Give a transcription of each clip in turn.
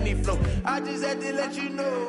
money flow. I just had to let you know.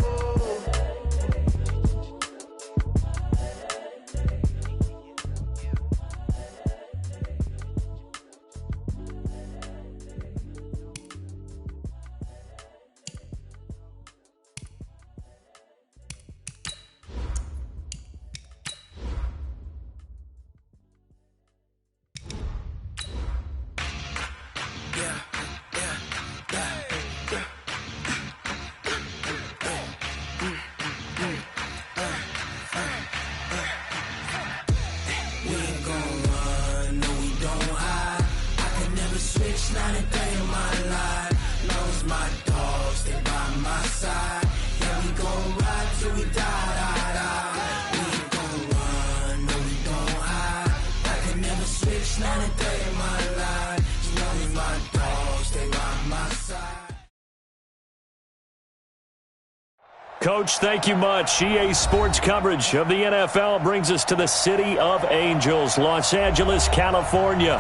Coach, thank you much. EA Sports coverage of the NFL brings us to the City of Angels, Los Angeles, California.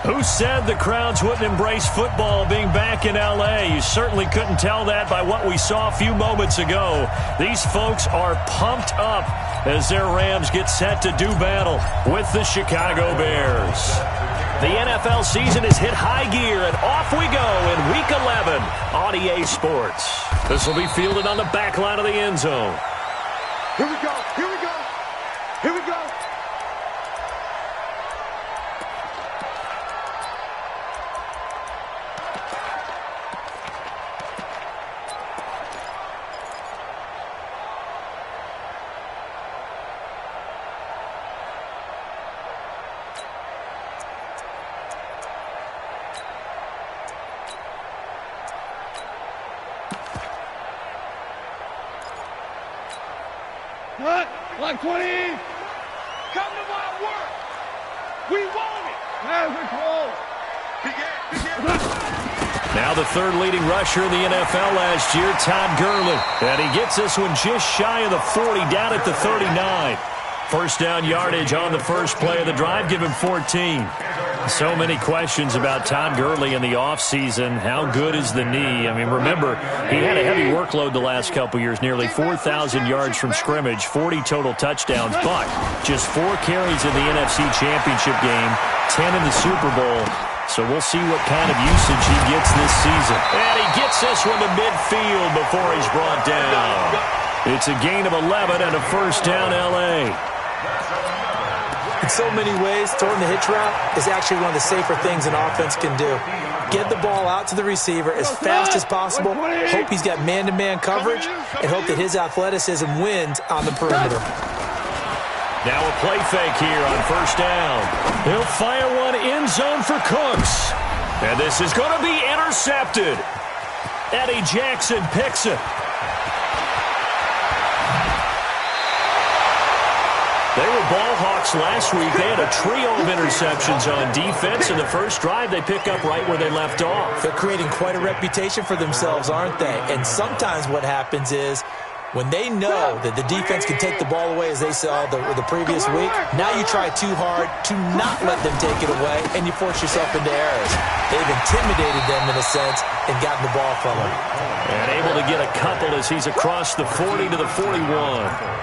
Who said the crowds wouldn't embrace football being back in L.A.? You certainly couldn't tell that by what we saw a few moments ago. These folks are pumped up as their Rams get set to do battle with the Chicago Bears. The NFL season has hit high gear, and off we go in Week 11 on EA Sports. This will be fielded on the back line of the end zone. Here we go, here we go, here we go. Like 20. Come to my work. We want it. Yeah, we're close. Now the third leading rusher in the NFL last year, Todd Gurley. And he gets this one just shy of the 40, down at the 39. First down yardage on the first play of the drive, give him 14. So many questions about Todd Gurley in the offseason. How good is the knee? I mean, remember, he had a heavy workload the last couple years, nearly 4,000 yards from scrimmage, 40 total touchdowns, but just 4 carries in the NFC Championship game, 10 in the Super Bowl. So we'll see what kind of usage he gets this season. And he gets this one to midfield before he's brought down. It's a gain of 11 and a first down L.A. In so many ways, throwing the hitch route is actually one of the safer things an offense can do. Get the ball out to the receiver as fast as possible, hope he's got man-to-man coverage, and hope that his athleticism wins on the perimeter. Now a play fake here on first down. He'll fire one end zone for Cooks. And this is going to be intercepted. Eddie Jackson picks it. They were ball hawks last week. They had a trio of interceptions on defense. In the first drive, they pick up right where they left off. They're creating quite a reputation for themselves, aren't they? And sometimes what happens is when they know that the defense can take the ball away, as they saw the previous week, now you try too hard to not let them take it away, and you force yourself into errors. They've intimidated them in a sense and gotten the ball from them. And able to get a couple as he's across the 40 to the 41.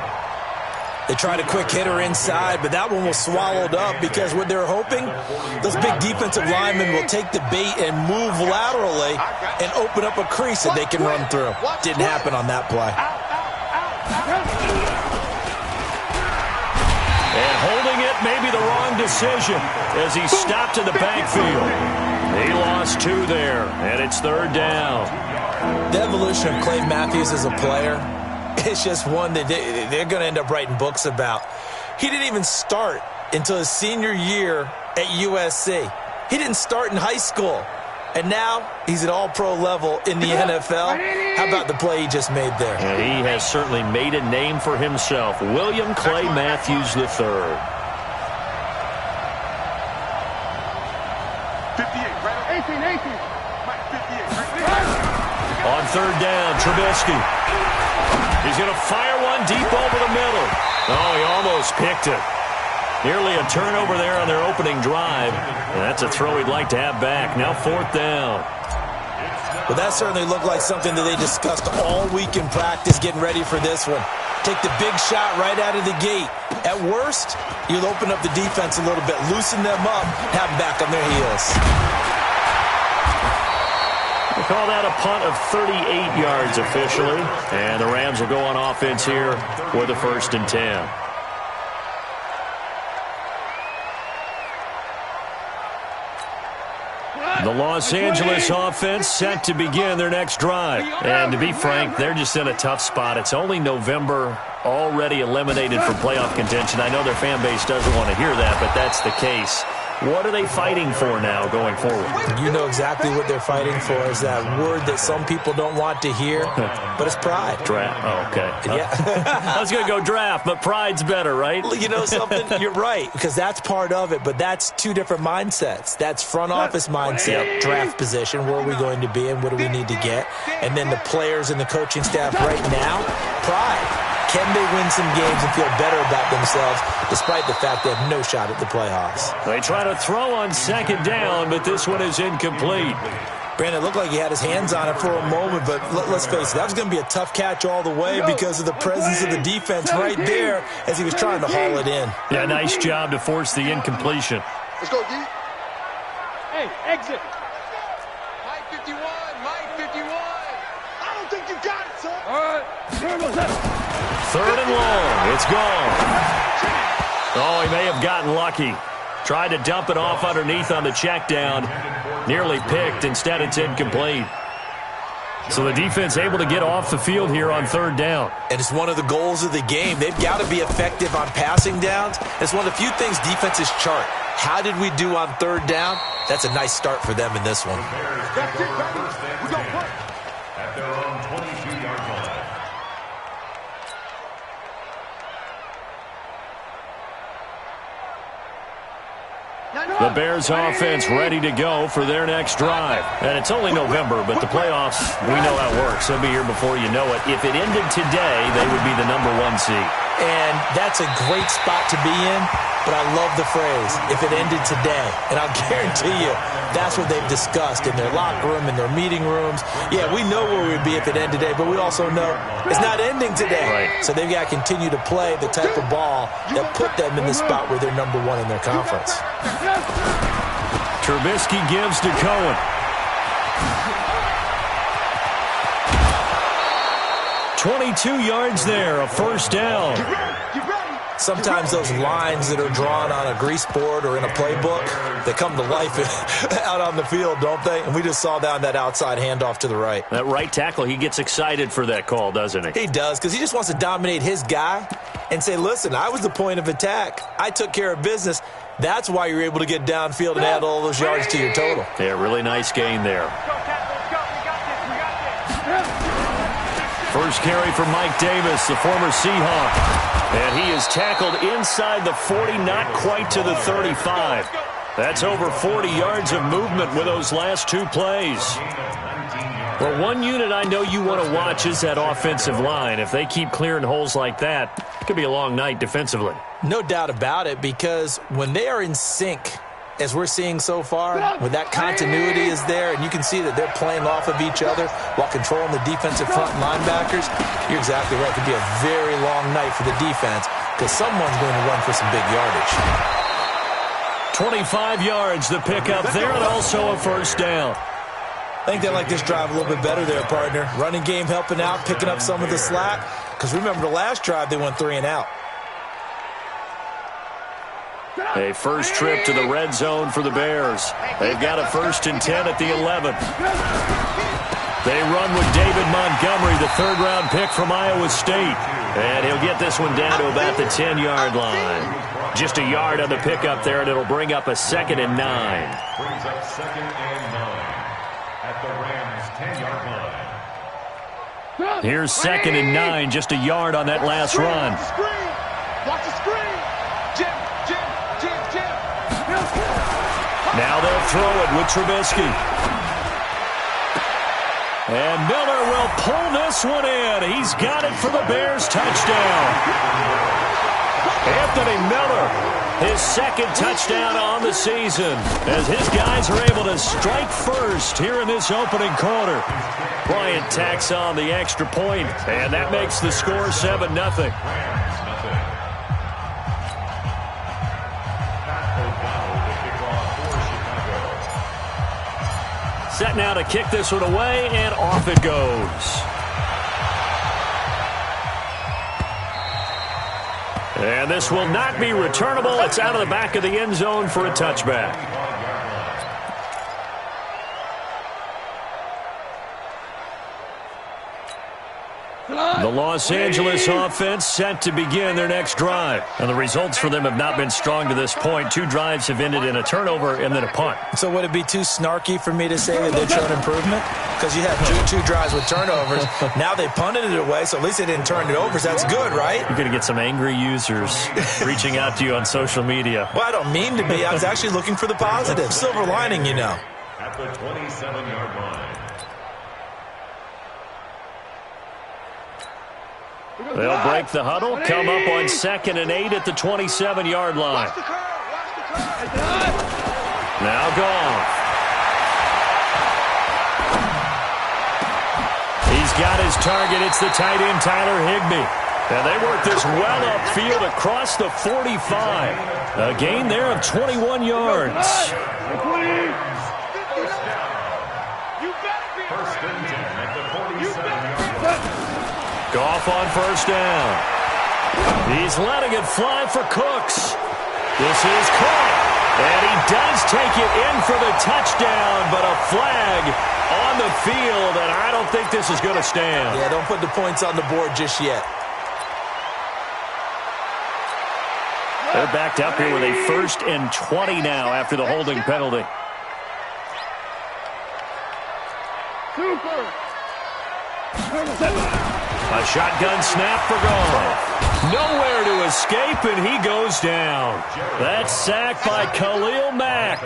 They tried a quick hitter inside, but that one was swallowed up because what they're hoping, those big defensive linemen will take the bait and move laterally and open up a crease that they can run through. Didn't happen on that play. And holding it may be the wrong decision as he stopped in the backfield. He lost 2 there, and it's third down. The evolution of Clay Matthews as a player, it's just one that they're going to end up writing books about. He didn't even start until his senior year at USC. He didn't start in high school. And now he's at all-pro level in the NFL. How about the play he just made there? And he has certainly made a name for himself. William Clay Matthews III. 58, right? 18. Mike, 58, right? On third down, Trubisky. He's going to fire one deep over the middle. Oh, he almost picked it. Nearly a turnover there on their opening drive. And that's a throw he'd like to have back. Now fourth down. Well, that certainly looked like something that they discussed all week in practice getting ready for this one. Take the big shot right out of the gate. At worst, you'll open up the defense a little bit, loosen them up, have them back on their heels. We'll call that a punt of 38 yards officially. And the Rams will go on offense here with a 1st and 10. The Los Angeles offense set to begin their next drive. And to be frank, they're just in a tough spot. It's only November, already eliminated from playoff contention. I know their fan base doesn't want to hear that, but that's the case. What are they fighting for now going forward? You know exactly what they're fighting for is that word that some people don't want to hear, but it's pride. Draft. Oh, okay. Yeah. I was going to go draft, but pride's better, right? You know something? You're right, because that's part of it, but that's two different mindsets. That's front office mindset, draft position, where are we going to be and what do we need to get? And then the players and the coaching staff right now, pride. Can they win some games and feel better about themselves despite the fact they have no shot at the playoffs? They try to throw on 2nd down, but this one is incomplete. Brandon, it looked like he had his hands on it for a moment, but let's face it, that was going to be a tough catch all the way because of the presence of the defense right there as he was trying to haul it in. Yeah, nice job to force the incompletion. Let's go, D. Hey, exit. Mike 51, Mike 51. I don't think you got it, son. All right. 3rd and long. It's gone. Oh, he may have gotten lucky. Tried to dump it off underneath on the check down. Nearly picked. Instead, it's incomplete. So the defense able to get off the field here on 3rd down. And it's one of the goals of the game. They've got to be effective on passing downs. It's one of the few things defenses chart. How did we do on 3rd down? That's a nice start for them in this one. That's it, baby. We gon' work. At their own 22-yard line. The Bears offense ready to go for their next drive. And it's only November, but the playoffs, we know how it works. They'll be here before you know it. If it ended today, they would be the #1 seed. And that's a great spot to be in, but I love the phrase, if it ended today. And I'll guarantee you, that's what they've discussed in their locker room, in their meeting rooms. Yeah, we know where we'd be if it ended today, but we also know it's not ending today. Right. So they've got to continue to play the type of ball that put them in the spot where they're #1 in their conference. Trubisky gives to Cohen. .22 yards there, a 1st down. Sometimes those lines that are drawn on a grease board or in a playbook, they come to life out on the field, don't they? And we just saw that on that outside handoff to the right. That right tackle, he gets excited for that call, doesn't he? He does, because he just wants to dominate his guy and say, listen, I was the point of attack. I took care of business. That's why you're able to get downfield and add all those yards to your total. Yeah, really nice gain there. First carry for Mike Davis, the former Seahawk. And he is tackled inside the 40, not quite to the 35. That's over 40 yards of movement with those last 2 plays. Well, one unit I know you want to watch is that offensive line. If they keep clearing holes like that, it could be a long night defensively. No doubt about it, because when they are in sync, as we're seeing so far, when that continuity is there, and you can see that they're playing off of each other while controlling the defensive front linebackers, you're exactly right. It could be a very long night for the defense because someone's going to run for some big yardage. 25 yards, the pickup there, and also a 1st down. I think they like this drive a little bit better there, partner. Running game helping out, picking up some of the slack. Because remember, the last drive, they went 3 and out. A first trip to the red zone for the Bears. They've got a 1st and 10 at the 11. They run with David Montgomery, the 3rd-round pick from Iowa State. And he'll get this one down to about the 10-yard line. Just a yard on the pickup there, and it'll bring up a 2nd and 9. Brings up 2nd and 9 at the Rams' 10-yard line. Here's 2nd and 9, just a yard on that last run. Watch the screen. Jim. Now they'll throw it with Trubisky. And Miller will pull this one in. He's got it for the Bears touchdown. Anthony Miller His second touchdown on the season as his guys are able to strike first here in this opening quarter. Bryant tacks on the extra point, and that makes the score 7-0. Set now to kick this one away, and off it goes. And this will not be returnable. It's out of the back of the end zone for a touchback. The Los Angeles offense set to begin their next drive. And the results for them have not been strong to this point. 2 drives have ended in a turnover and then a punt. So would it be too snarky for me to say that they've shown improvement? Because you had two drives with turnovers. Now they punted it away, so at least they didn't turn it over. So that's good, right? You're going to get some angry users reaching out to you on social media. Well, I don't mean to be. I was actually looking for the positive. Silver lining, you know. At the 27-yard line. They'll break the huddle, come up on 2nd and 8 at the 27-yard line. Now Goff. He's got his target. It's the tight end, Tyler Higbee. And they work this well upfield across the 45. A gain there of 21 yards. Goff on first down. He's letting it fly for Cooks. This is caught. And he does take it in for the touchdown, but a flag on the field, and I don't think this is going to stand. Yeah, don't put the points on the board just yet. They're backed up here with a 1st and 20 now after the holding penalty. A shotgun snap for Goff. Nowhere to escape, and he goes down. That's sacked by Khalil Mack.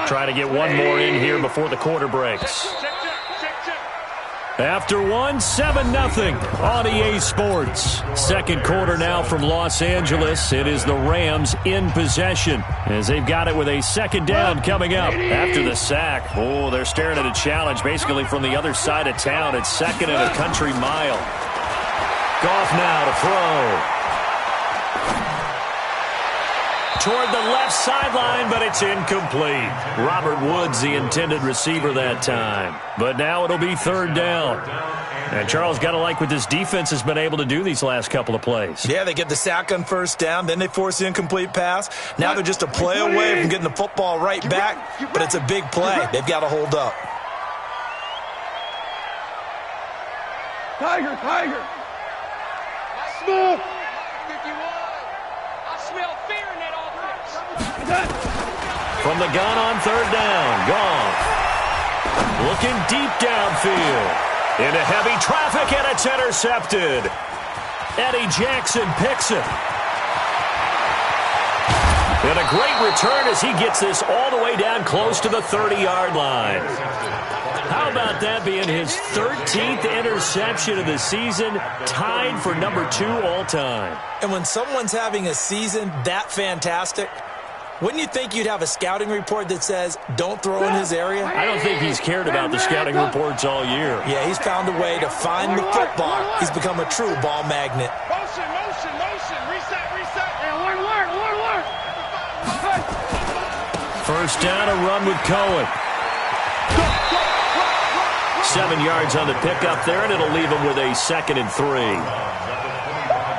Try to get one more in here before the quarter breaks. After one, 7-0 on EA Sports. Second quarter now from Los Angeles. It is the Rams in possession as they've got it with a second down coming up after the sack. Oh, they're staring at a challenge basically from the other side of town. It's 2nd and a country mile. Goff now to throw. Toward the left sideline, but it's incomplete. Robert Woods, the intended receiver that time. But now it'll be 3rd down. And Charles, got to like what this defense has been able to do these last couple of plays. Yeah, they get the sack on first down, then they force the incomplete pass. Now they're just a play away from getting the football right back, but it's a big play. They've got to hold up. Tiger. Small. From the gun on 3rd down, Goff. Looking deep downfield. Into heavy traffic, and it's intercepted. Eddie Jackson picks it. And a great return as he gets this all the way down close to the 30-yard line. How about that being his 13th interception of the season, tied for number 2 all time. And when someone's having a season that fantastic, wouldn't you think you'd have a scouting report that says, don't throw in his area? I don't think he's cared about the scouting reports all year. Yeah, he's found a way to find the football. He's become a true ball magnet. Motion. Reset. And one. First down, a run with Cohen. 7 yards on the pickup there, and it'll leave him with a 2nd and 3.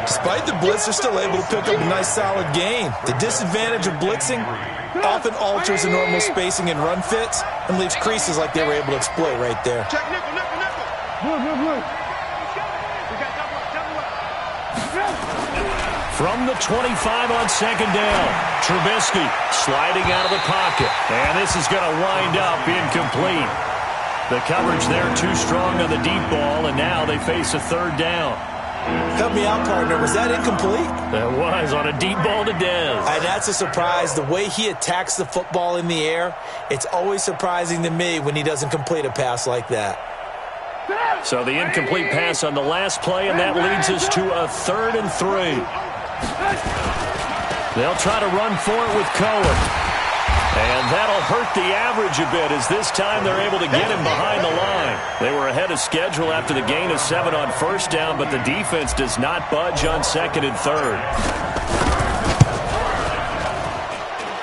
Despite the blitz, they're still able to pick up a nice, solid gain. The disadvantage of blitzing often alters the normal spacing and run fits and leaves creases like they were able to exploit right there. Check nickel. Blue. From the 25 on 2nd down, Trubisky sliding out of the pocket. And this is going to wind up incomplete. The coverage there too strong on the deep ball, and now they face a 3rd down. Help me out, partner. Was that incomplete? That was on a deep ball to Dez. And that's a surprise. The way he attacks the football in the air, it's always surprising to me when he doesn't complete a pass like that. So the incomplete pass on the last play, and that leads us to a 3rd and 3. They'll try to run for it with Cohen. And that'll hurt the average a bit, as this time they're able to get him behind the line. They were ahead of schedule after the gain of 7 on first down, but the defense does not budge on 2nd and 3rd.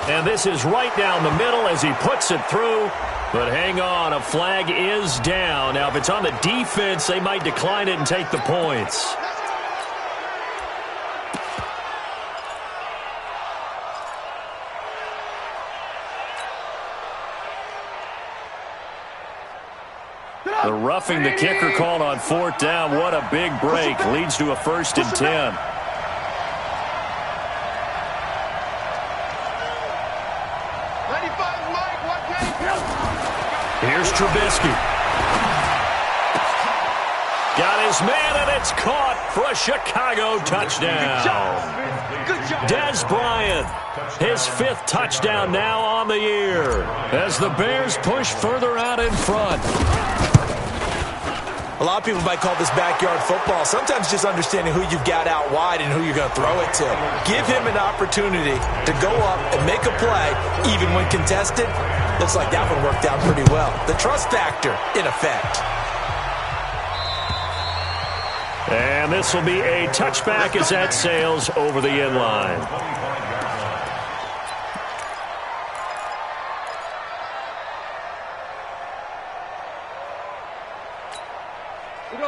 And this is right down the middle as he puts it through. But hang on, a flag is down. Now, if it's on the defense, they might decline it and take the points. The roughing the kicker called on 4th down. What a big break. Leads to a 1st and 10. Here's Trubisky. Got his man, and it's caught for a Chicago touchdown. Dez Bryant, his 5th touchdown now on the year, as the Bears push further out in front. A lot of people might call this backyard football. Sometimes just understanding who you've got out wide and who you're going to throw it to. Give him an opportunity to go up and make a play, even when contested. Looks like that one worked out pretty well. The trust factor in effect. And this will be a touchback as that sails over the end line.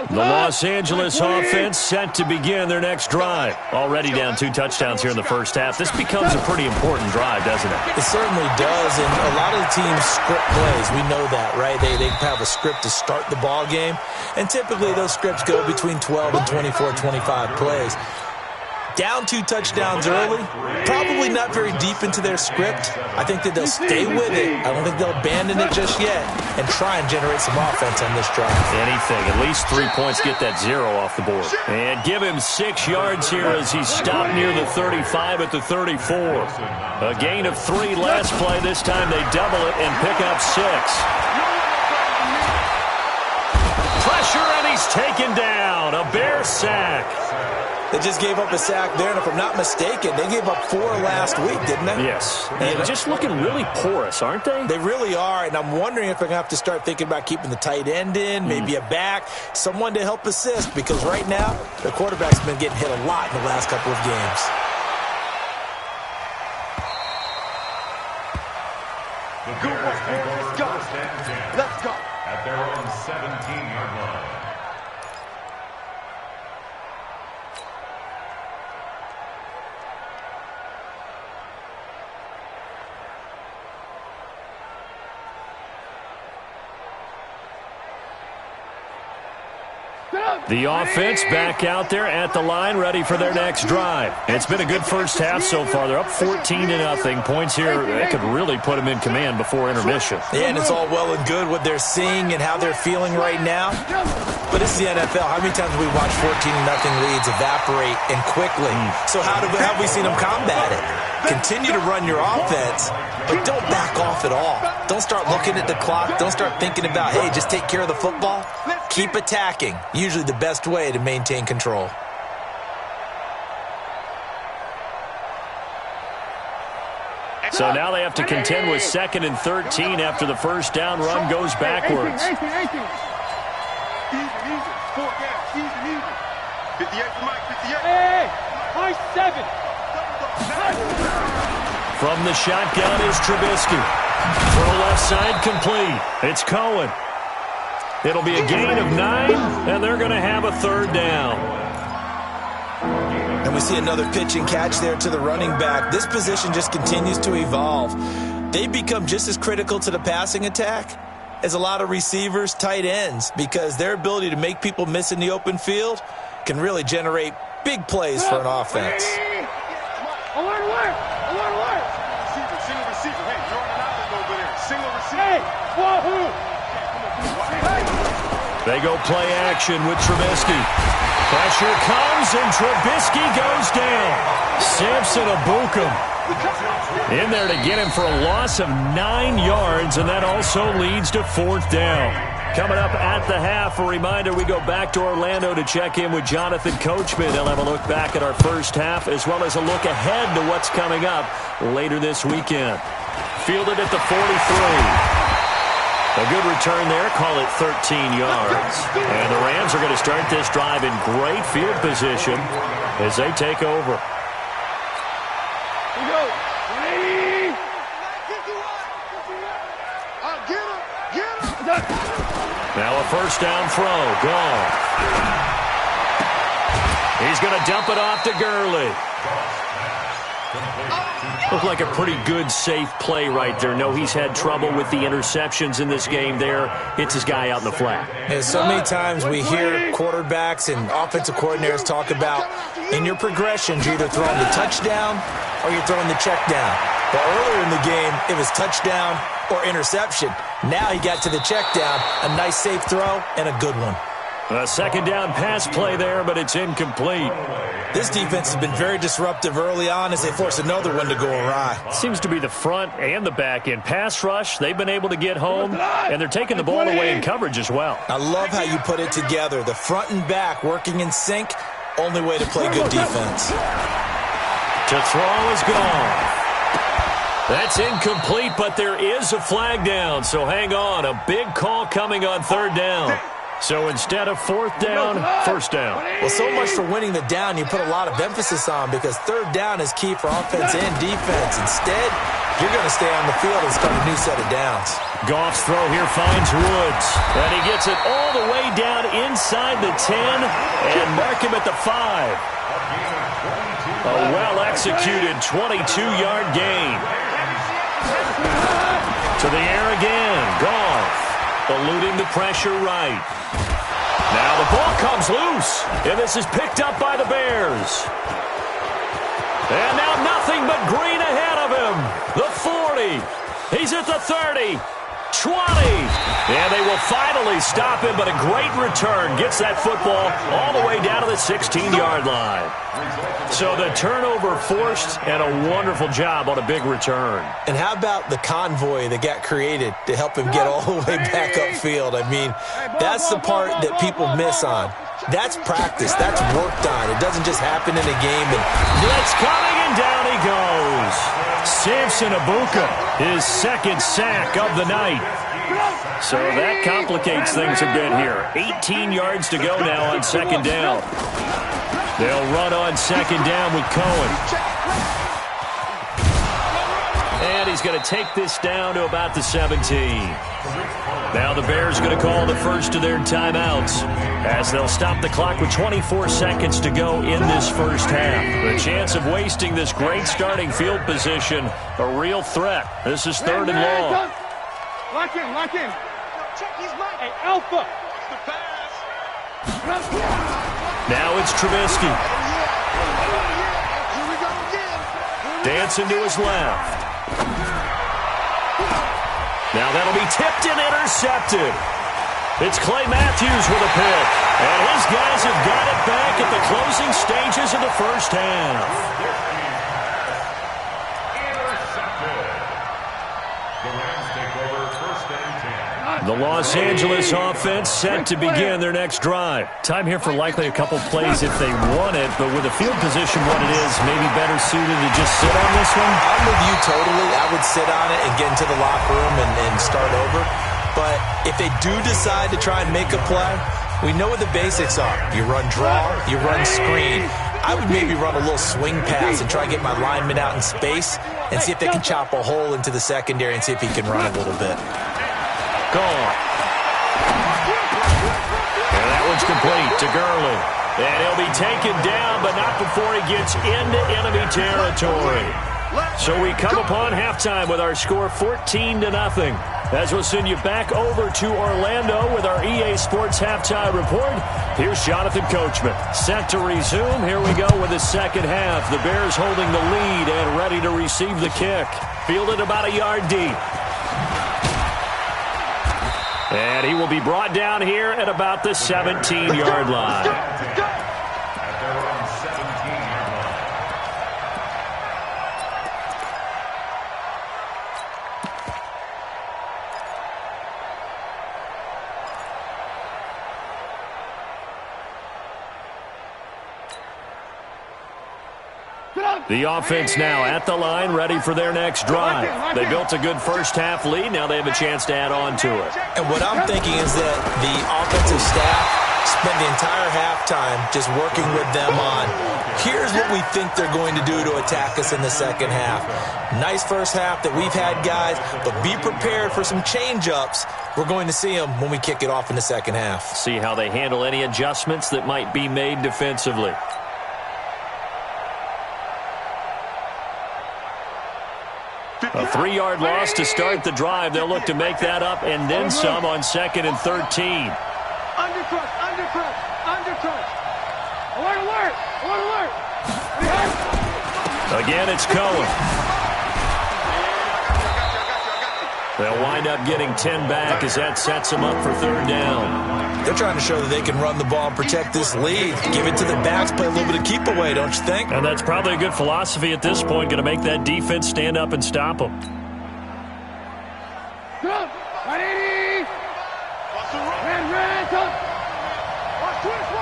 The Los Angeles offense set to begin their next drive. Already down 2 touchdowns here in the first half. This becomes a pretty important drive, doesn't it? It certainly does, and a lot of the teams script plays. We know that, right? They have a script to start the ball game, and typically those scripts go between 12 and 24, 25 plays. Down 2 touchdowns early, probably not very deep into their script. I think that they'll stay with it. I don't think they'll abandon it just yet and try and generate some offense on this drive. Anything. At least 3 points, get that 0 off the board. And give him 6 yards here as he stopped near the 35 at the 34. A gain of 3 last play. This time they double it and pick up 6. Pressure, and he's taken down. A Bear sack. They just gave up a sack there, and if I'm not mistaken, they gave up 4 last week, didn't they? Yes. And just looking really porous, aren't they? They really are, and I'm wondering if they're going to have to start thinking about keeping the tight end in, maybe a back, someone to help assist, because right now, the quarterback's been getting hit a lot in the last couple of games. Good work, let's go. Let's go. At their own 17-yard line. The offense back out there at the line, ready for their next drive. It's been a good first half so far. They're up 14-0. Points here, they could really put them in command before intermission. Yeah, and it's all well and good what they're seeing and how they're feeling right now. But it's the NFL. How many times have we watched 14-0 leads evaporate and quickly? So how have we seen them combat it? Continue to run your offense, but don't back off at all. Don't start looking at the clock. Don't start thinking about, hey, just take care of the football. Keep attacking. Usually the best way to maintain control. So now they have to contend with 2nd and 13 after the first down run goes backwards. Easy. 4 down. Easy. 58 for Mike. 58. Hey, Mike 7. From the shotgun is Trubisky. For the left side, complete. It's Cohen. It'll be a gain of 9, and they're going to have a 3rd down. And we see another pitch and catch there to the running back. This position just continues to evolve. They become just as critical to the passing attack as a lot of receivers, tight ends, because their ability to make people miss in the open field can really generate big plays for an offense. Alert. Single receiver. Hey, you're on an island over there. Single receiver. Hey, wahoo. They go play action with Trubisky. Pressure comes, and Trubisky goes down. Samson Abukum in there to get him for a loss of 9 yards, and that also leads to 4th down. Coming up at the half, a reminder, we go back to Orlando to check in with Jonathan Coachman. He'll have a look back at our first half as well as a look ahead to what's coming up later this weekend. Fielded at the 43. A good return there, call it 13 yards. And the Rams are going to start this drive in great field position as they take over. Here we go. 180. Now a first down throw. Gone. He's going to dump it off to Gurley. Looked like a pretty good, safe play right there. No, he's had trouble with the interceptions in this game there. Hits his guy out in the flat. And so many times we hear quarterbacks and offensive coordinators talk about in your progressions, you're either throwing the touchdown or you're throwing the check down. But earlier in the game, it was touchdown or interception. Now he got to the check down, a nice safe throw, and a good one. A second down pass play there, but it's incomplete. This defense has been very disruptive early on as they force another one to go awry. Seems to be the front and the back end. Pass rush, they've been able to get home, and they're taking the ball away in coverage as well. I love how you put it together. The front and back working in sync, only way to play good defense. To throw is gone. That's incomplete, but there is a flag down, so hang on. A big call coming on third down. So instead of fourth down, first down. Well, so much for winning the down you put a lot of emphasis on because third down is key for offense and defense. Instead, you're going to stay on the field and start a new set of downs. Goff's throw here finds Woods. And he gets it all the way down inside the 10 and mark him at the 5. A well-executed 22-yard gain. To the air again. Goff eluding the pressure right. Now the ball comes loose, and this is picked up by the Bears. And now nothing but green ahead of him. The 40. He's at the 30. 20. And they will finally stop him, but a great return gets that football all the way down to the 16-yard line. So the turnover forced and a wonderful job on a big return. And how about the convoy that got created to help him get all the way back upfield? I mean, that's the part that people miss on. That's practice. That's worked on. It doesn't just happen in a game. And blitz coming, and down he goes. Samson Abuka, his second sack of the night. So that complicates things a bit here. 18 yards to go now on second down. They'll run on second down with Cohen. And he's going to take this down to about the 17. Now the Bears are going to call the first of their timeouts as they'll stop the clock with 24 seconds to go in this first half. The chance of wasting this great starting field position, a real threat. This is third and long. Lock in, lock in. Hey, Alpha. Now it's Trubisky. Dancing to his left. Now that'll be tipped and intercepted. It's Clay Matthews with a pick. And his guys have got it back at the closing stages of the first half. The Los Angeles offense set to begin their next drive. Time here for likely a couple plays if they want it, but with the field position what it is, maybe better suited to just sit on this one? I'm with you totally. I would sit on it and get into the locker room and start over. But if they do decide to try and make a play, we know what the basics are. You run draw, you run screen. I would maybe run a little swing pass and try to get my lineman out in space and see if they can chop a hole into the secondary and see if he can run a little bit. Gone. And that one's complete to Gurley. And he'll be taken down, but not before he gets into enemy territory. So we come upon halftime with our score 14-0. As we'll send you back over to Orlando with our EA Sports halftime report. Here's Jonathan Coachman. Set to resume. Here we go with the second half. The Bears holding the lead and ready to receive the kick. Fielded about a yard deep. And he will be brought down here at about the 17-yard line. The offense now at the line, ready for their next drive. They built a good first-half lead. Now they have a chance to add on to it. And what I'm thinking is that the offensive staff spent the entire halftime just working with them on, here's what we think they're going to do to attack us in the second half. Nice first half that we've had, guys, but be prepared for some change-ups. We're going to see them when we kick it off in the second half. See how they handle any adjustments that might be made defensively. A 3-yard loss to start the drive. They'll look to make that up and then some on 2nd and 13. Undercrush, undercrush, undercrush. Alert, alert, alert, alert. Again, it's Cohen. They'll wind up getting 10 back as that sets them up for 3rd down. They're trying to show that they can run the ball and protect this lead. Give it to the backs, play a little bit of keep away, don't you think? And that's probably a good philosophy at this point, going to make that defense stand up and stop them. Go, 180. Red, go. Watch twist.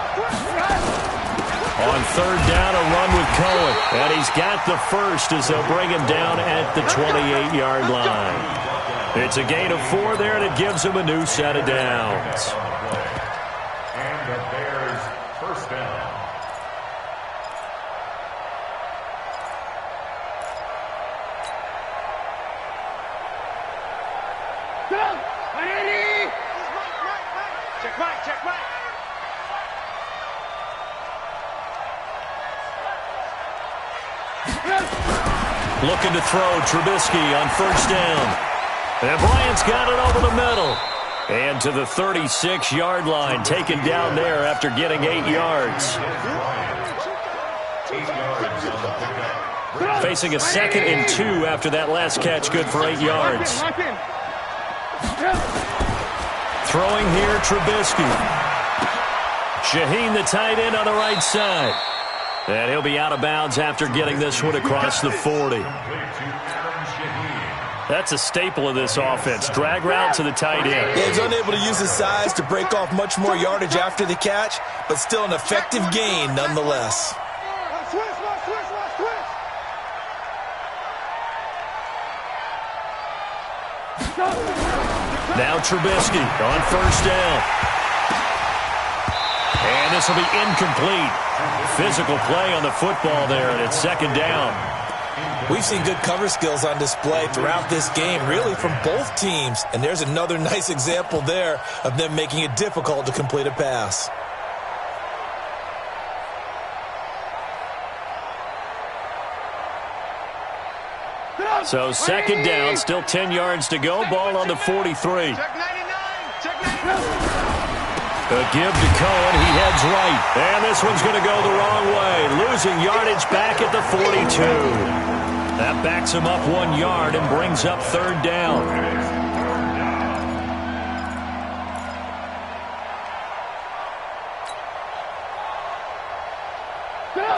On 3rd down, a run with Cohen. And he's got the first as they'll bring him down at the 28-yard line. It's a gain of 4 there, and it gives him a new set of downs. And the Bears first down. Go, 180. Check right, check right. Looking to throw Trubisky on 1st down. And Bryant's got it over the middle. And to the 36-yard line, taken down there after getting 8 yards. Facing a 2nd and 2 after that last catch, good for 8 yards. Throwing here, Trubisky. Shaheen, the tight end, on the right side. And he'll be out of bounds after getting this one across the 40. That's a staple of this offense. Drag route to the tight end. Yeah, he's unable to use his size to break off much more yardage after the catch, but still an effective gain nonetheless. Now Trubisky on 1st down. And this will be incomplete. Physical play on the football there, and it's 2nd down. We've seen good cover skills on display throughout this game, really from both teams. And there's another nice example there of them making it difficult to complete a pass. So 2nd down, still 10 yards to go. Ball on the 43. A give to Cohen. He heads right. And this one's going to go the wrong way. Losing yardage back at the 42. That backs him up 1 yard and brings up 3rd down.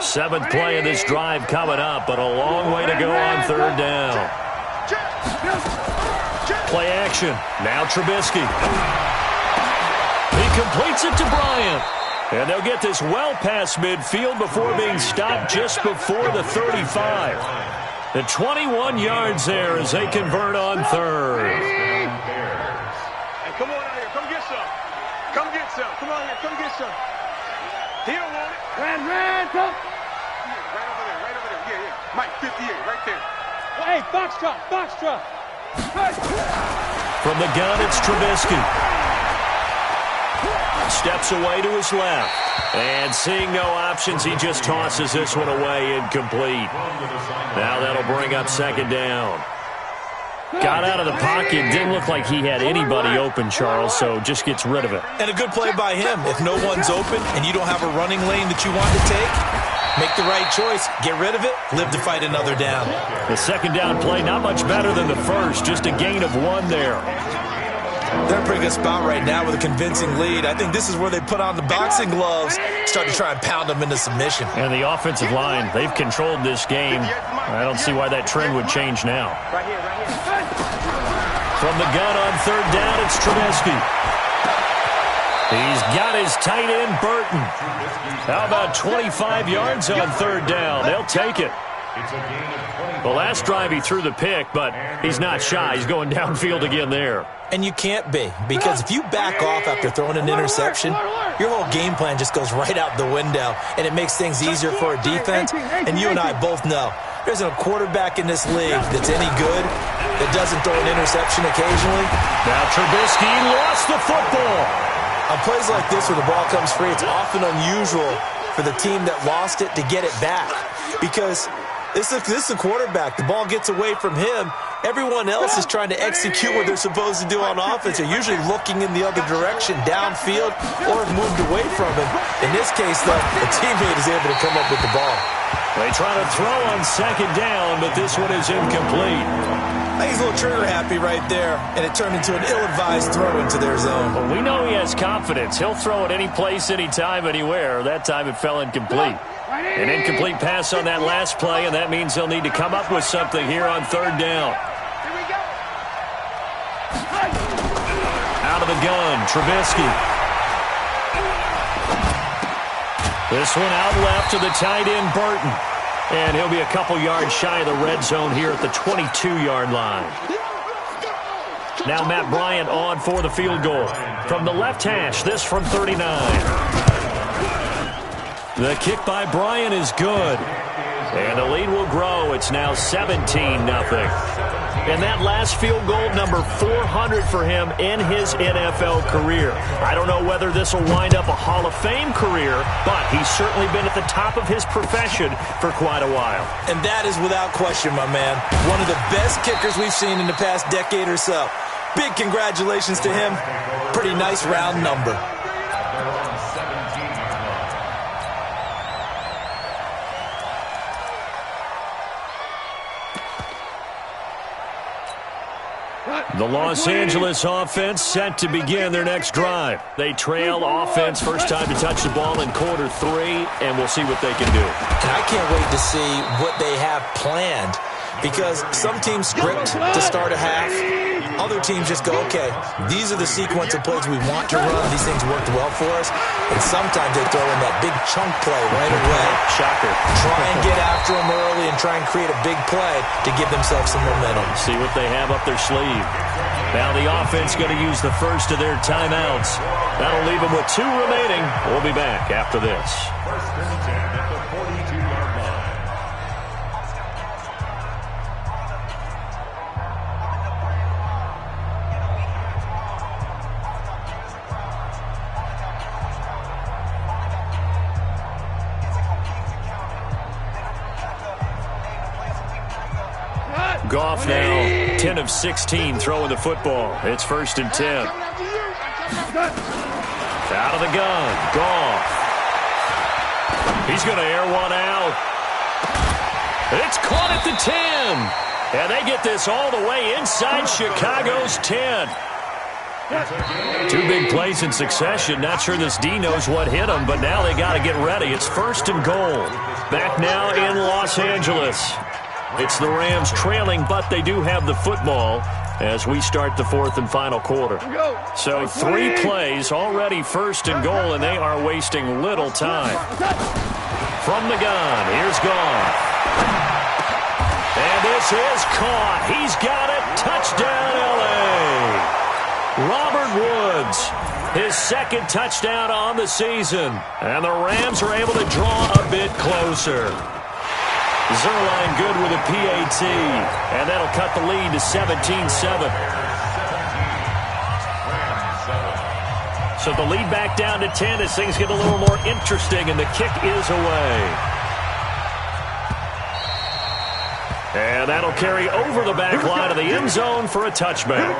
Seventh play of this drive coming up, but a long way to go on 3rd down. Play action. Now Trubisky. He completes it to Bryant. And they'll get this well past midfield before being stopped just before the 35. The 21 yards there as they convert on 3rd. Hey, come on out here. Come get some. Come get some. Come on here. Come get some. He don't want it. Red, go. Right over there. Yeah. Mike, 58, right there. Hey, foxtrot. From the gun, it's Trubisky. Steps away to his left. And seeing no options, he just tosses this one away, incomplete. Now that'll bring up 2nd down. Got out of the pocket. Didn't look like he had anybody open, Charles, so just gets rid of it. And a good play by him. If no one's open and you don't have a running lane that you want to take, make the right choice. Get rid of it. Live to fight another down. The 2nd down play, not much better than the first. Just a gain of 1 there. They're in a pretty good spot right now with a convincing lead. I think this is where they put on the boxing gloves, start to try and pound them into submission. And the offensive line, they've controlled this game. I don't see why that trend would change now. From the gun on 3rd down, it's Trubisky. He's got his tight end, Burton. How about 25 yards on 3rd down? They'll take it. It's a gain of 20. The last drive he threw the pick, but he's not shy. He's going downfield again there. And you can't be, because if you back off after throwing an interception, your whole game plan just goes right out the window, and it makes things easier for a defense. And you and I both know there's a quarterback in this league that's any good that doesn't throw an interception occasionally. Now Trubisky lost the football. On plays like this where the ball comes free, it's often unusual for the team that lost it to get it back, because this is a quarterback. The ball gets away from him. Everyone else is trying to execute what they're supposed to do on offense. They're usually looking in the other direction, downfield, or have moved away from him. In this case, though, a teammate is able to come up with the ball. They try to throw on second down, but this one is incomplete. I think he's a little trigger happy right there, and it turned into an ill-advised throw into their zone. Well, we know he has confidence. He'll throw it any place, anytime, anywhere. That time it fell incomplete. An incomplete pass on that last play, and that means he'll need to come up with something here on third down. Here we go. Out of the gun, Trubisky. This one out left to the tight end, Burton. And he'll be a couple yards shy of the red zone here at the 22-yard line. Now Matt Bryant on for the field goal. From the left hash, this from 39. The kick by Bryant is good. And the lead will grow. It's now 17-0. And that last field goal, number 400 for him in his NFL career. I don't know whether this will wind up a Hall of Fame career, but he's certainly been at the top of his profession for quite a while. And that is without question, my man. One of the best kickers we've seen in the past decade or so. Big congratulations to him. Pretty nice round number. The Los Angeles offense set to begin their next drive. They trail offense first time to touch the ball in quarter 3, and we'll see what they can do. And I can't wait to see what they have planned, because some teams script to start a half. Other teams just go, okay, these are the sequence of plays we want to run. These things worked well for us. And sometimes they throw in that big chunk play right away. Shocker. Try and get after them early and try and create a big play to give themselves some momentum. See what they have up their sleeve. Now the offense going to use the first of their timeouts. That'll leave them with 2 remaining. We'll be back after this. First and 10 at the 42-yard line. Goff now 10 of 16 throwing the football. It's first and 10. Out of the gun, Goff. He's going to air one out. It's caught at the 10. And they get this all the way inside Chicago's 10. 2 big plays in succession. Not sure this D knows what hit him, but now they got to get ready. It's first and goal. Back now in Los Angeles. It's the Rams trailing, but they do have the football as we start the 4th and final quarter. So 3 plays, already first and goal, and they are wasting little time. From the gun, here's Goff. And this is caught. He's got it. Touchdown, L.A. Robert Woods, his 2nd touchdown on the season. And the Rams are able to draw a bit closer. Zerline good with a PAT, and that'll cut the lead to 17-7. So the lead back down to 10 as things get a little more interesting, and the kick is away. And that'll carry over the back line of the end zone for a touchback.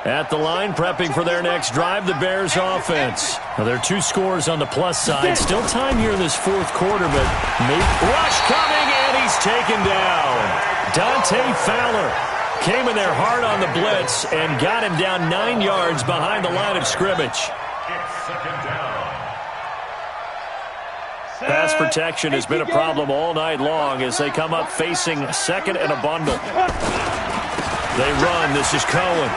At the line, prepping for their next drive, the Bears offense. Now, there are 2 scores on the plus side. Still time here in this 4th quarter, but rush coming, and he's taken down. Dante Fowler came in there hard on the blitz and got him down 9 yards behind the line of scrimmage. It's 2nd down. Pass protection has been a problem all night long as they come up facing second and a bundle. They run. This is Cohen.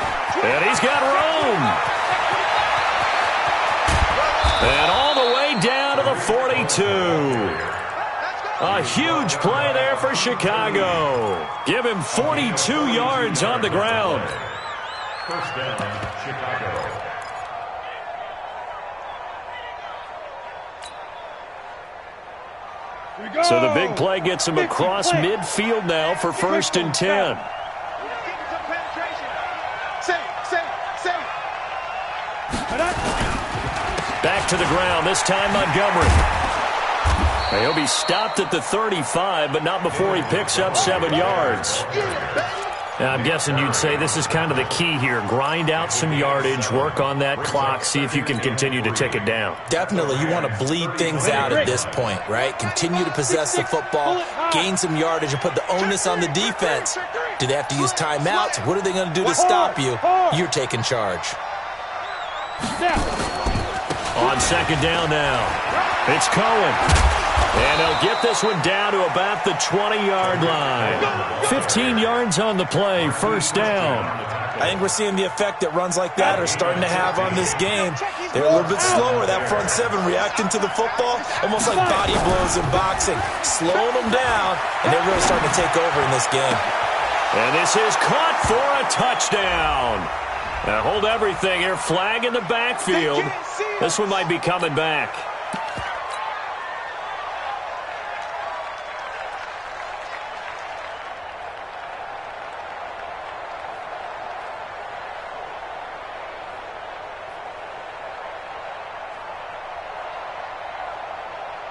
And he's got room. And all the way down to the 42. A huge play there for Chicago. Give him 42 yards on the ground. First down, Chicago. So the big play gets him across midfield now for 1st and 10. Back to the ground, this time Montgomery. He'll be stopped at the 35, but not before he picks up 7 yards. I'm guessing you'd say this is kind of the key here. Grind out some yardage, work on that clock, see if you can continue to tick it down. Definitely, you want to bleed things out at this point, right? Continue to possess the football, gain some yardage, and put the onus on the defense. Do they have to use timeouts? What are they going to do to stop you? You're taking charge. On 2nd down now, it's Cohen. And he'll get this one down to about the 20-yard line. 15 yards on the play, 1st down. I think we're seeing the effect that runs like that are starting to have on this game. They're a little bit slower, that front seven, reacting to the football, almost like body blows in boxing, slowing them down, and they're really starting to take over in this game. And this is caught for a touchdown. Now hold everything here, flag in the backfield. This one might be coming back.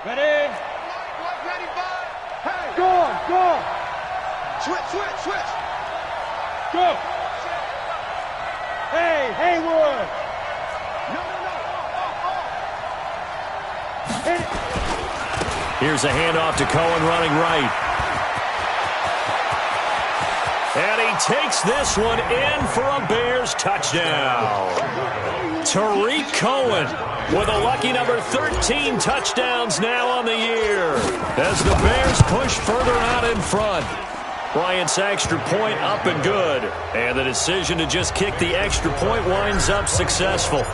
Ready? Hey. Go. Switch. Go. Hey, Haywood. No. Here's a handoff to Cohen running right. And he takes this one in for a Bears touchdown. Tariq Cohen with a lucky number 13 touchdowns now on the year as the Bears push further out in front. Bryant's extra point up and good. And the decision to just kick the extra point winds up successful.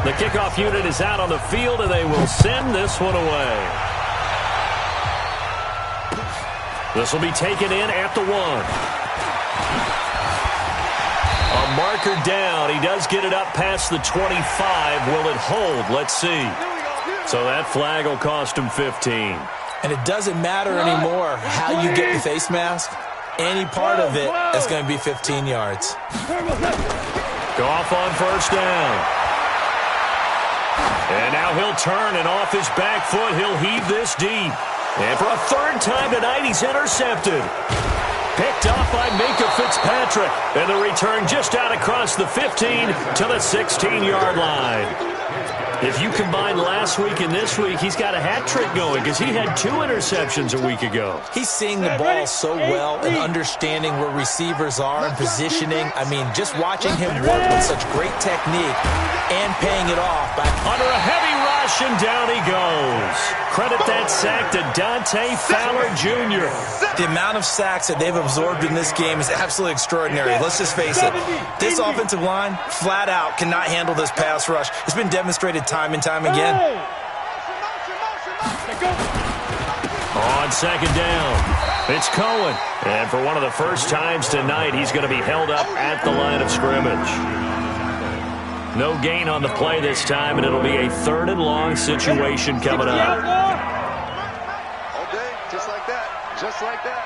The kickoff unit is out on the field, and they will send this one away. This will be taken in at the 1. A marker down. He does get it up past the 25. Will it hold? Let's see. So that flag will cost him 15. And it doesn't matter anymore how you get the face mask. Any part of it, that's going to be 15 yards. Goff on 1st down. And now he'll turn, and off his back foot, he'll heave this deep. And for a 3rd time tonight, he's intercepted. Picked off by Minka Fitzpatrick. And the return just out across the 15 to the 16-yard line. If you combine last week and this week, he's got a hat trick going because he had 2 interceptions a week ago. He's seeing the ball so well and understanding where receivers are and positioning. I mean, just watching him work with such great technique and paying it off by under a heavy rush, and down he goes. Credit that sack to Dante Fowler Jr. The amount of sacks that they've absorbed in this game is absolutely extraordinary. Let's just face it. This offensive line, flat out, cannot handle this pass rush. It's been demonstrated time and time again. On 2nd down, it's Cohen. And for one of the first times tonight, he's going to be held up at the line of scrimmage. No gain on the play this time, and it'll be a 3rd and long situation coming up. All day, just like that. Just like that.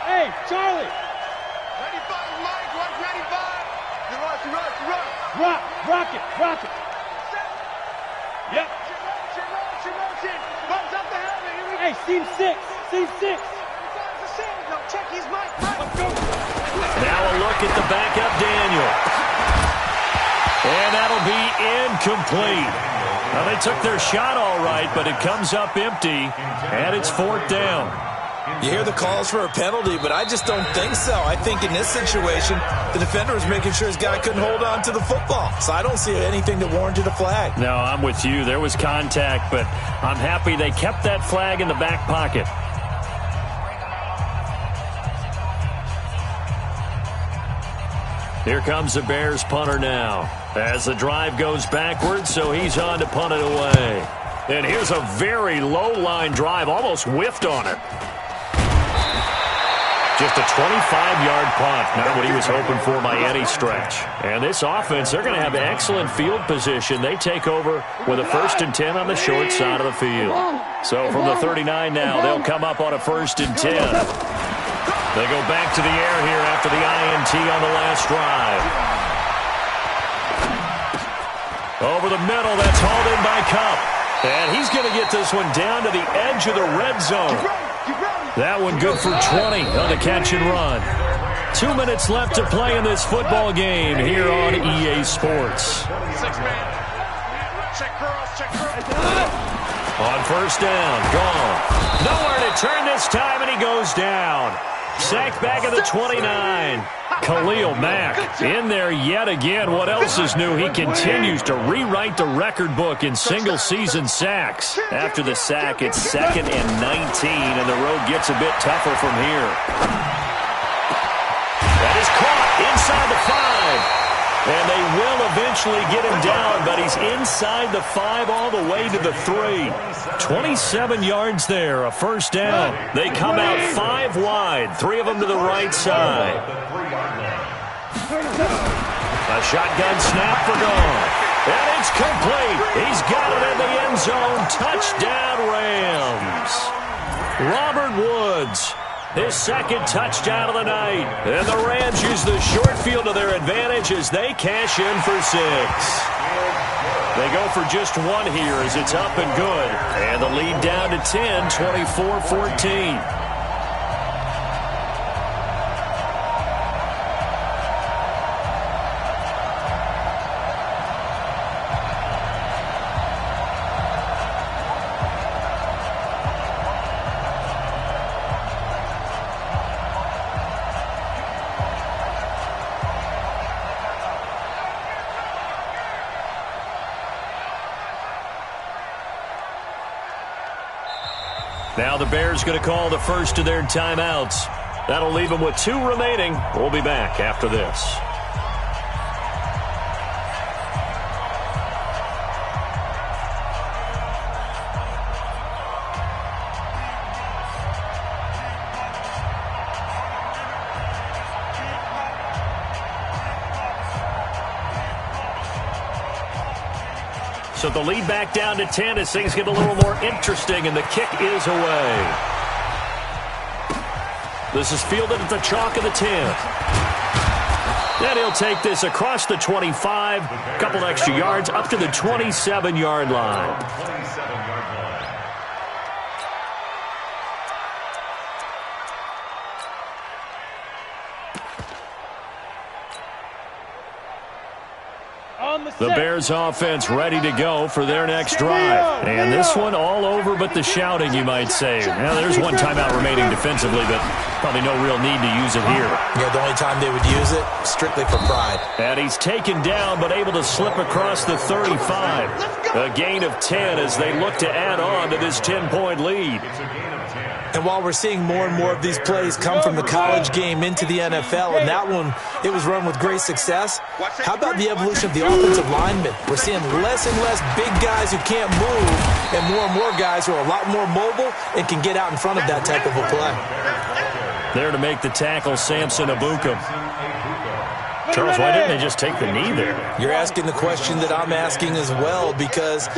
Hey, Charlie. 95, Mike. 195. You run. Rock it. Yep. Motion. Runs up the helmet. Here we go. Hey, seam 6. No, check his mic. Let's go. Now a look at the backup, Daniel. And that'll be incomplete. Now, they took their shot all right, but it comes up empty, and it's 4th down. You hear the calls for a penalty, but I just don't think so. I think in this situation, the defender was making sure his guy couldn't hold on to the football. So I don't see anything that warranted a flag. No, I'm with you. There was contact, but I'm happy they kept that flag in the back pocket. Here comes the Bears punter now as the drive goes backwards, so he's on to punt it away. And here's a very low-line drive, almost whiffed on it. Just a 25-yard punt, not what he was hoping for by any stretch. And this offense, they're going to have excellent field position. They take over with a 1st and 10 on the short side of the field. So from the 39 now, they'll come up on a 1st and 10. They go back to the air here after the INT on the last drive. Over the middle, that's hauled in by Cup. And he's going to get this one down to the edge of the red zone. That one good for 20 on the catch and run. 2 minutes left to play in this football game here on EA Sports. On 1st down, gone. Nowhere to turn this time, and he goes down. Sacked back at the 29. Khalil Mack in there yet again. What else is new? He continues to rewrite the record book in single-season sacks. After the sack, it's 2nd and 19, and the road gets a bit tougher from here. That is caught inside the 5. And they will eventually get him down, but he's inside the 5 all the way to the 3. 27 yards there, a 1st down. They come out 5 wide, 3 of them to the right side. A shotgun snap for Gone. And it's complete. He's got it in the end zone. Touchdown, Rams. Robert Woods. His 2nd touchdown of the night. And the Rams use the short field to their advantage as they cash in for 6. They go for just 1 here as it's up and good. And the lead down to 10, 24-14. Now the Bears going to call the first of their timeouts. That'll leave them with 2 remaining. We'll be back after this. So the lead back down to 10 as things get a little more interesting, and the kick is away. This is fielded at the chalk of the 10. Then he'll take this across the 25, a couple extra yards, up to the 27-yard line. The Bears offense ready to go for their next drive. And this one all over but the shouting, you might say. Now, there's 1 timeout remaining defensively, but probably no real need to use it here. Yeah, the only time they would use it, strictly for pride. And he's taken down but able to slip across the 35. A gain of 10 as they look to add on to this 10-point lead. And while we're seeing more and more of these plays come from the college game into the NFL, and that one, it was run with great success, how about the evolution of the offensive linemen? We're seeing less and less big guys who can't move and more guys who are a lot more mobile and can get out in front of that type of a play. There to make the tackle, Samson Abuka. Charles, why didn't they just take the knee there? You're asking the question that I'm asking as well, because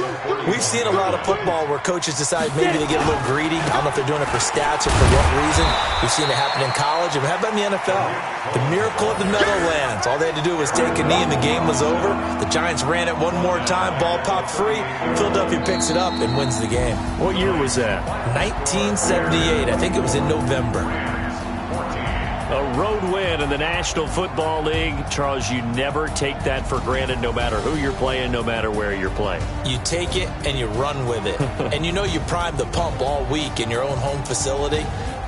we've seen a lot of football where coaches decide maybe they get a little greedy. I don't know if they're doing it for stats or for what reason. We've seen it happen in college, and how about in the NFL? The miracle of the Meadowlands. All they had to do was take a knee and the game was over. The Giants ran it one more time, ball popped free. Philadelphia picks it up and wins the game. What year was that? 1978. I think it was in November. A road win in the National Football League. Charles, you never take that for granted no matter who you're playing, no matter where you're playing. You take it and you run with it. And you know you primed the pump all week in your own home facility.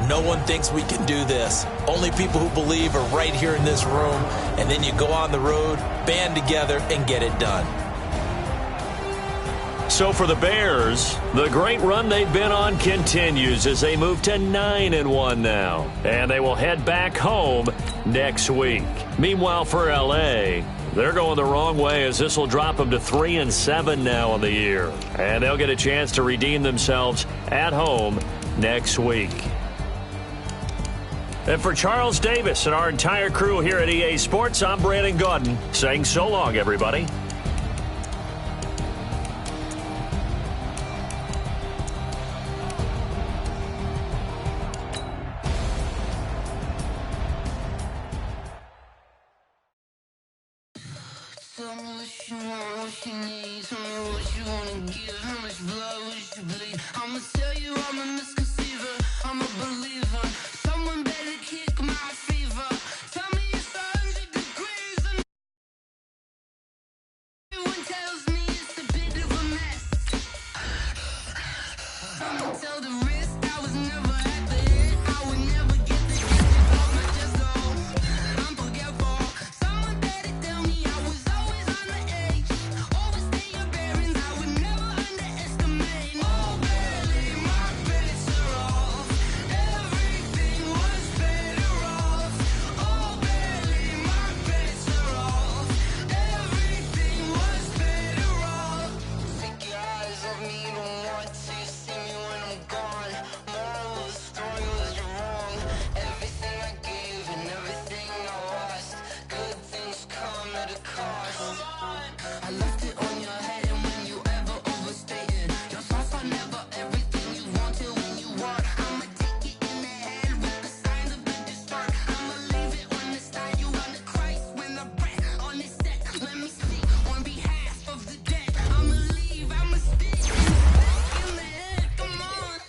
No one thinks we can do this. Only people who believe are right here in this room. And then you go on the road, band together, and get it done. So for the Bears, the great run they've been on continues as they move to 9-1 now. And they will head back home next week. Meanwhile, for L.A., they're going the wrong way as this will drop them to 3-7 now on the year. And they'll get a chance to redeem themselves at home next week. And for Charles Davis and our entire crew here at EA Sports, I'm Brandon Gaudin saying so long, everybody. Tell me what you want, what you need. Tell me what you wanna give. How much blood would you bleed? I'ma tell you I'm a misconceiver. I'm a believer. Someone better kick my fever. Tell me it's 100 degrees and everyone tells me it's a bit of a mess. I'ma tell the risk I was never at the end. I would never get the gift off my chest though. I'm forgetful. Someone better tell me I was always on the edge. Overstay your bearings, I would never underestimate. Oh, barely, my bets are off. Everything was better off. Oh, barely, my bets are off. Everything was better off. Take your eyes off me, don't want to see me when I'm gone. Moral of the story was you're wrong. Everything I gave and everything I lost. Good things come at a cost. I left it on your head and when you ever overstay it. Your thoughts are never everything you want till when you want. I'ma take it in the head with the signs of the distort. I'ma leave it on the side. You on the Christ when the breath on this set. Let me speak on behalf of the dead. I'ma leave, I'ma stick in the head. Come on.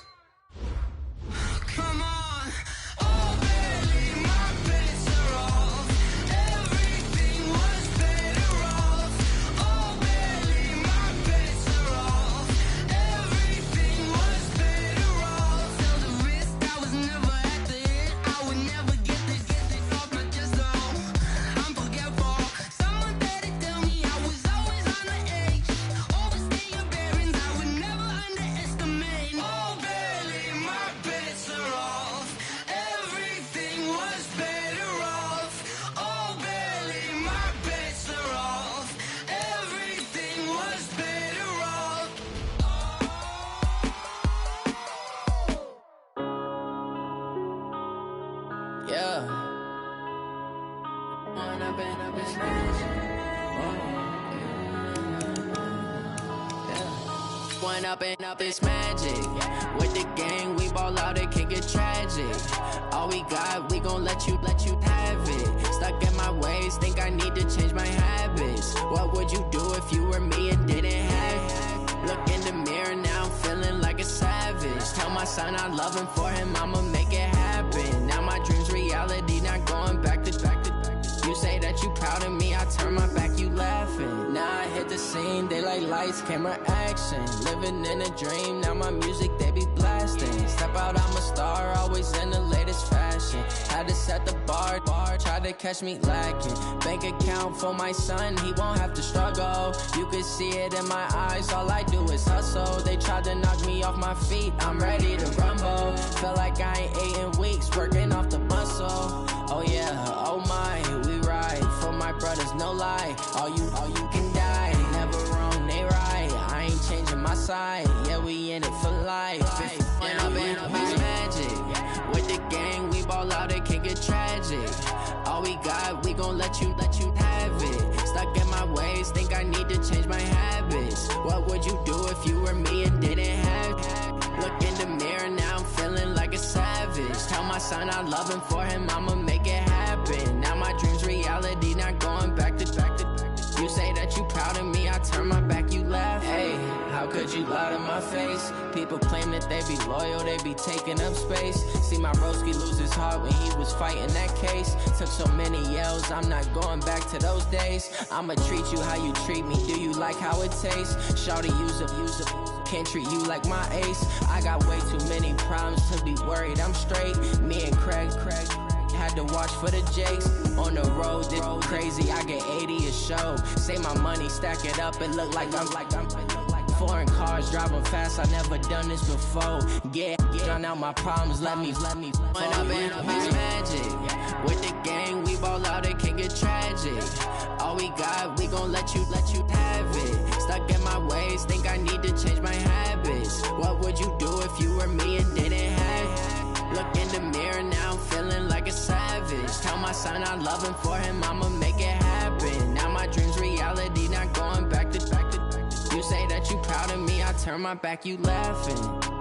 Come on. Oh, barely, my bets are off. Everything was better off. Oh, barely, my bets are off. Everything was better off. Tell the risk I was never at the end. I would never get this off my chest though. I'm forgetful. Someone better tell me I was always on the edge. Overstay your bearings, I would never underestimate. Oh, barely, my bets are off. Everything was better off. Oh, barely, my bets are off. Everything was better off. Yeah. Wanna bend up his One up and up is magic. With the gang, we ball out, it can get tragic. All we got, we gon' let you have it. Stuck in my ways, think I need to change my habits. What would you do if you were me and didn't have it? Look in the mirror, now I'm feeling like a savage. Tell my son I love him, for him I'ma make it happen. Now my dream's reality, not going back to. You say that you proud of me, I turn my back, you laughing. Now I hit the scene, they like lights, camera, action. Living in a dream, now my music, they be blasting. Step out, I'm a star, always in the latest fashion. Had to set the bar, try to catch me lacking. Bank account for my son, he won't have to struggle. You can see it in my eyes, all I do is hustle. They tried to knock me off my feet, I'm ready to rumble. Feel like I ain't ate in weeks, working off the muscle. Oh yeah, oh my, we ride for my brothers, no lie. All you can die, never wrong, they right. I ain't changing my side, yeah, we in it for life. When up and up is magic. With the gang, we ball out, it can get tragic. All we got, we gon' let you have it. Stuck in my ways, think I need to change my habits. What would you do if you were me and didn't have it? Look in the mirror, now I'm feeling like a savage. Tell my son I love him, for him I'ma make it happen. Now my dream's reality, not going back to. You say that you proud of me, I turn my back, you laugh. Hey, how could could you lie to my face? People claim that they be loyal, they be taking up space. See my broski lose his heart when he was fighting that case. Took so many yells, I'm not going back to those days. I'ma treat you how you treat me, do you like how it tastes? Shawty, use up, can't treat you like my ace. I got way too many problems to be worried, I'm straight. Me and Craig had to watch for the Jakes. On the road, this crazy, I get 80 a show. Say my money, stack it up, it look like I'm foreign cars, driving fast, I never done this before. Get drown out my problems, let me Went up in this magic. With the gang, we ball out, it can get tragic. All we got, we gon' let you have it. Stuck in my ways, think I need to change my habits. What would you do if you were me and didn't have it? Look in the mirror now, I'm feeling like a savage. Tell my son I love him, for him I'ma make it happen. Now my dream's reality, not going back to. You say that you proud of me, I turn my back, you laughing.